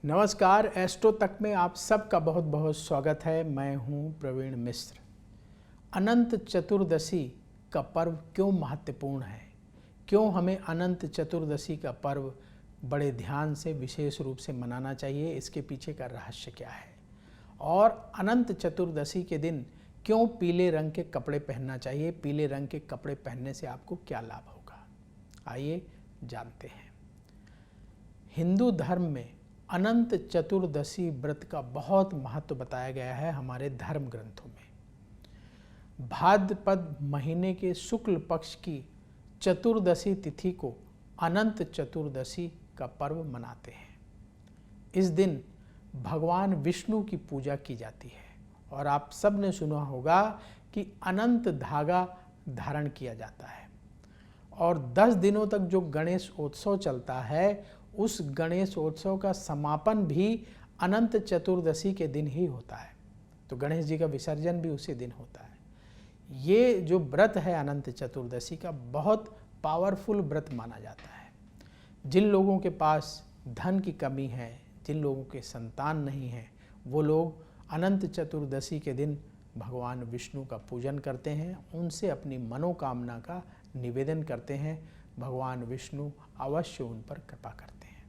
नमस्कार, एस्ट्रो तक में आप सबका बहुत बहुत स्वागत है। मैं हूं प्रवीण मिश्र। अनंत चतुर्दशी का पर्व क्यों महत्वपूर्ण है, क्यों हमें अनंत चतुर्दशी का पर्व बड़े ध्यान से विशेष रूप से मनाना चाहिए, इसके पीछे का रहस्य क्या है, और अनंत चतुर्दशी के दिन क्यों पीले रंग के कपड़े पहनना चाहिए, पीले रंग के कपड़े पहनने से आपको क्या लाभ होगा, आइए जानते हैं। हिंदू धर्म में अनंत चतुर्दशी व्रत का बहुत महत्व बताया गया है हमारे धर्म ग्रंथों में। भाद्रपद महीने के शुक्ल पक्ष की चतुर्दशी तिथि को अनंत चतुर्दशी का पर्व मनाते हैं। इस दिन भगवान विष्णु की पूजा की जाती है और आप सब ने सुना होगा कि अनंत धागा धारण किया जाता है और 10 दिनों तक जो गणेश उत्सव चलता है, उस गणेश उत्सव का समापन भी अनंत चतुर्दशी के दिन ही होता है। तो गणेश जी का विसर्जन भी उसी दिन होता है। ये जो व्रत है अनंत चतुर्दशी का, बहुत पावरफुल व्रत माना जाता है। जिन लोगों के पास धन की कमी है, जिन लोगों के संतान नहीं है, वो लोग अनंत चतुर्दशी के दिन भगवान विष्णु का पूजन करते हैं, उनसे अपनी मनोकामना का निवेदन करते हैं। भगवान विष्णु अवश्य उन पर कृपा करते हैं।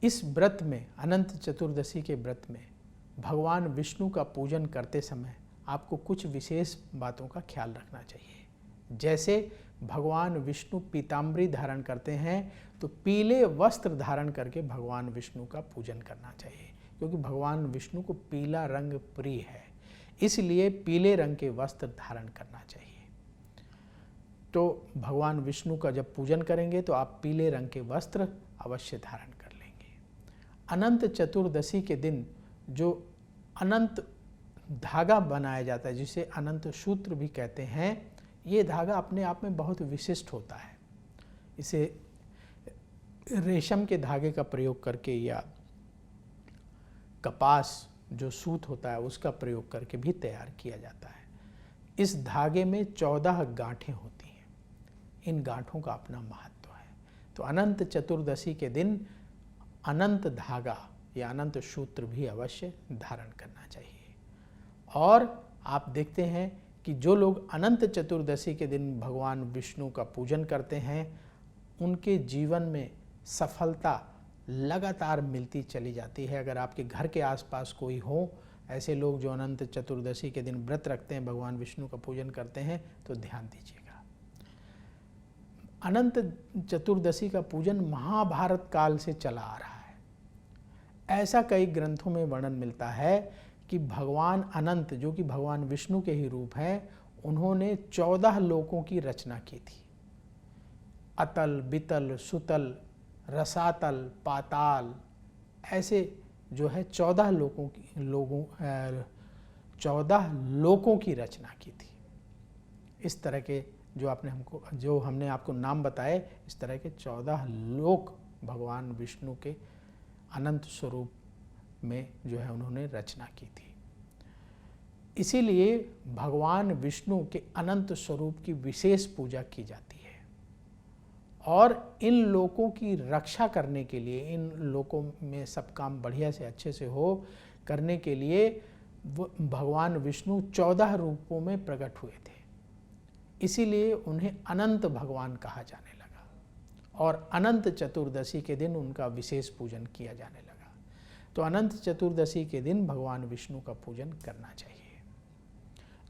इस व्रत में, अनंत चतुर्दशी के व्रत में भगवान विष्णु का पूजन करते समय आपको कुछ विशेष बातों का ख्याल रखना चाहिए। जैसे भगवान विष्णु पीताम्बरी धारण करते हैं, तो पीले वस्त्र धारण करके भगवान विष्णु का पूजन करना चाहिए, क्योंकि भगवान विष्णु को पीला रंग प्रिय है, इसलिए पीले रंग के वस्त्र धारण करना चाहिए। तो भगवान विष्णु का जब पूजन करेंगे तो आप पीले रंग के वस्त्र अवश्य धारण कर लेंगे। अनंत चतुर्दशी के दिन जो अनंत धागा बनाया जाता है, जिसे अनंत सूत्र भी कहते हैं, ये धागा अपने आप में बहुत विशिष्ट होता है। इसे रेशम के धागे का प्रयोग करके या कपास जो सूत होता है उसका प्रयोग करके भी तैयार किया जाता है। इस धागे में 14 गांठें होती हैं। इन गांठों का अपना महत्व है। तो अनंत चतुर्दशी के दिन अनंत धागा या अनंत सूत्र भी अवश्य धारण करना चाहिए। और आप देखते हैं कि जो लोग अनंत चतुर्दशी के दिन भगवान विष्णु का पूजन करते हैं, उनके जीवन में सफलता लगातार मिलती चली जाती है। अगर आपके घर के आसपास कोई हो ऐसे लोग जो अनंत चतुर्दशी के दिन व्रत रखते हैं, भगवान विष्णु का पूजन करते हैं, तो ध्यान दीजिएगा। अनंत चतुर्दशी का पूजन महाभारत काल से चला आ रहा है। ऐसा कई ग्रंथों में वर्णन मिलता है कि भगवान अनंत, जो कि भगवान विष्णु के ही रूप हैं, उन्होंने 14 लोकों की रचना की थी। अतल, बितल, सुतल, रसातल, पाताल, ऐसे जो है 14 लोकों की रचना की थी। इस तरह के जो हमने आपको नाम बताए, इस तरह के 14 लोक भगवान विष्णु के अनंत स्वरूप में जो है उन्होंने रचना की थी। इसीलिए भगवान विष्णु के अनंत स्वरूप की विशेष पूजा की जाती है। और इन लोकों की रक्षा करने के लिए, इन लोकों में सब काम बढ़िया से अच्छे से हो करने के लिए भगवान विष्णु 14 रूपों में प्रकट हुए थे। इसीलिए उन्हें अनंत भगवान कहा जाने लगा और अनंत चतुर्दशी के दिन उनका विशेष पूजन किया जाने लगा। तो अनंत चतुर्दशी के दिन भगवान विष्णु का पूजन करना चाहिए।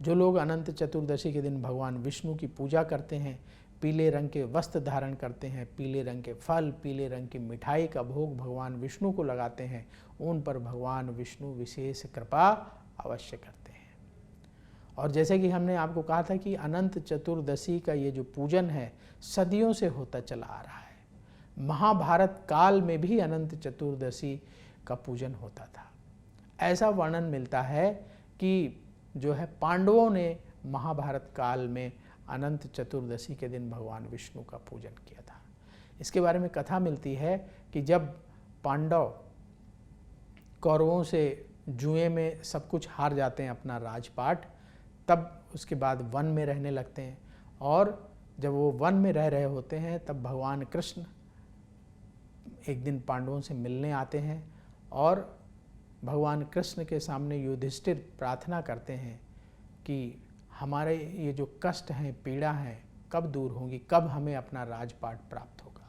जो लोग अनंत चतुर्दशी के दिन भगवान विष्णु की पूजा करते हैं, पीले रंग के वस्त्र धारण करते हैं, पीले रंग के फल, पीले रंग की मिठाई का भोग भगवान विष्णु को लगाते हैं, उन पर भगवान विष्णु विशेष कृपा अवश्य करते हैं। और जैसे कि हमने आपको कहा था कि अनंत चतुर्दशी का ये जो पूजन है सदियों से होता चला आ रहा है। महाभारत काल में भी अनंत चतुर्दशी का पूजन होता था। ऐसा वर्णन मिलता है कि जो है पांडवों ने महाभारत काल में अनंत चतुर्दशी के दिन भगवान विष्णु का पूजन किया था। इसके बारे में कथा मिलती है कि जब पांडव कौरवों से जुए में सब कुछ हार जाते हैं, अपना राजपाट, तब उसके बाद वन में रहने लगते हैं। और जब वो वन में रह रहे होते हैं, तब भगवान कृष्ण एक दिन पांडवों से मिलने आते हैं और भगवान कृष्ण के सामने युधिष्ठिर प्रार्थना करते हैं कि हमारे ये जो कष्ट हैं, पीड़ा हैं, कब दूर होंगी, कब हमें अपना राजपाट प्राप्त होगा।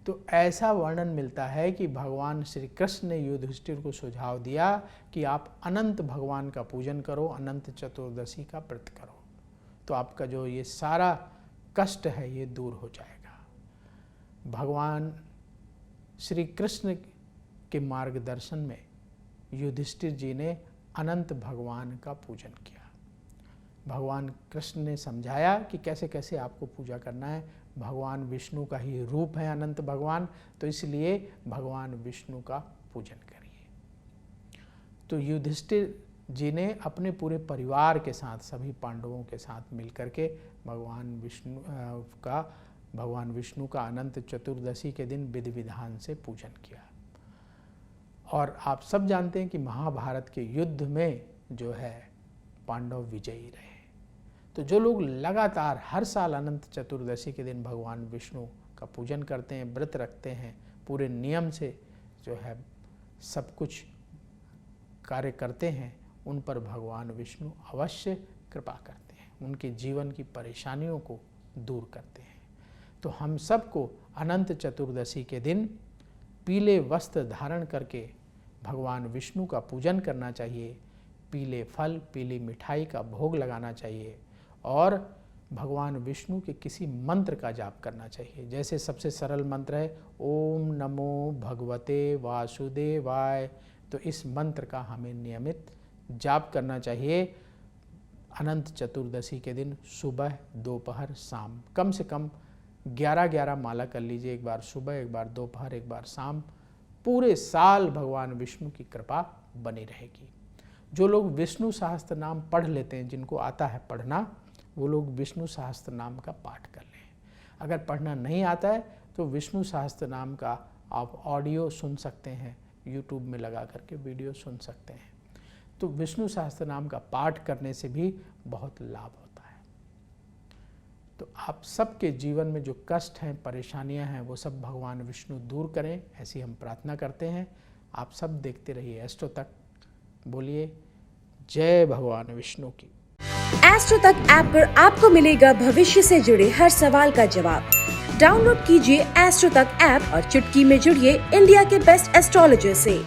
तो ऐसा वर्णन मिलता है कि भगवान श्री कृष्ण ने युधिष्ठिर को सुझाव दिया कि आप अनंत भगवान का पूजन करो, अनंत चतुर्दशी का व्रत करो, तो आपका जो ये सारा कष्ट है ये दूर हो जाएगा। भगवान श्री कृष्ण के मार्गदर्शन में युधिष्ठिर जी ने अनंत भगवान का पूजन किया। भगवान कृष्ण ने समझाया कि कैसे कैसे आपको पूजा करना है। भगवान विष्णु का ही रूप है अनंत भगवान, तो इसलिए भगवान विष्णु का पूजन करिए। तो युधिष्ठिर जी ने अपने पूरे परिवार के साथ, सभी पांडवों के साथ मिलकर के भगवान विष्णु का अनंत चतुर्दशी के दिन विधि विधान से पूजन किया। और आप सब जानते हैं कि महाभारत के युद्ध में जो है पांडव विजयी रहे। तो जो लोग लगातार हर साल अनंत चतुर्दशी के दिन भगवान विष्णु का पूजन करते हैं, व्रत रखते हैं, पूरे नियम से जो है सब कुछ कार्य करते हैं, उन पर भगवान विष्णु अवश्य कृपा करते हैं, उनके जीवन की परेशानियों को दूर करते हैं। तो हम सबको अनंत चतुर्दशी के दिन पीले वस्त्र धारण करके भगवान विष्णु का पूजन करना चाहिए, पीले फल, पीली मिठाई का भोग लगाना चाहिए और भगवान विष्णु के किसी मंत्र का जाप करना चाहिए। जैसे सबसे सरल मंत्र है ओम नमो भगवते वासुदेवाय, तो इस मंत्र का हमें नियमित जाप करना चाहिए अनंत चतुर्दशी के दिन, सुबह, दोपहर, शाम। कम से कम 11-11 माला कर लीजिए, एक बार सुबह, एक बार दोपहर, एक बार शाम। पूरे साल भगवान विष्णु की कृपा बनी रहेगी। जो लोग विष्णु सहस्त्र नाम पढ़ लेते हैं, जिनको आता है पढ़ना, वो लोग विष्णु सहस्त्र नाम का पाठ कर लें। अगर पढ़ना नहीं आता है तो विष्णु सहस्त्र नाम का आप ऑडियो सुन सकते हैं, यूट्यूब में लगा करके वीडियो सुन सकते हैं। तो विष्णु सहस्त्र नाम का पाठ करने से भी बहुत लाभ होता है। तो आप सबके जीवन में जो कष्ट हैं, परेशानियां हैं, वो सब भगवान विष्णु दूर करें, ऐसी हम प्रार्थना करते हैं। आप सब देखते रहिए एस्ट्रो तक। बोलिए जय भगवान विष्णु की। एस्ट्रो तक ऐप पर आपको मिलेगा भविष्य से जुड़े हर सवाल का जवाब। डाउनलोड कीजिए एस्ट्रो तक ऐप और चुटकी में जुड़िए इंडिया के बेस्ट एस्ट्रोलॉजर से।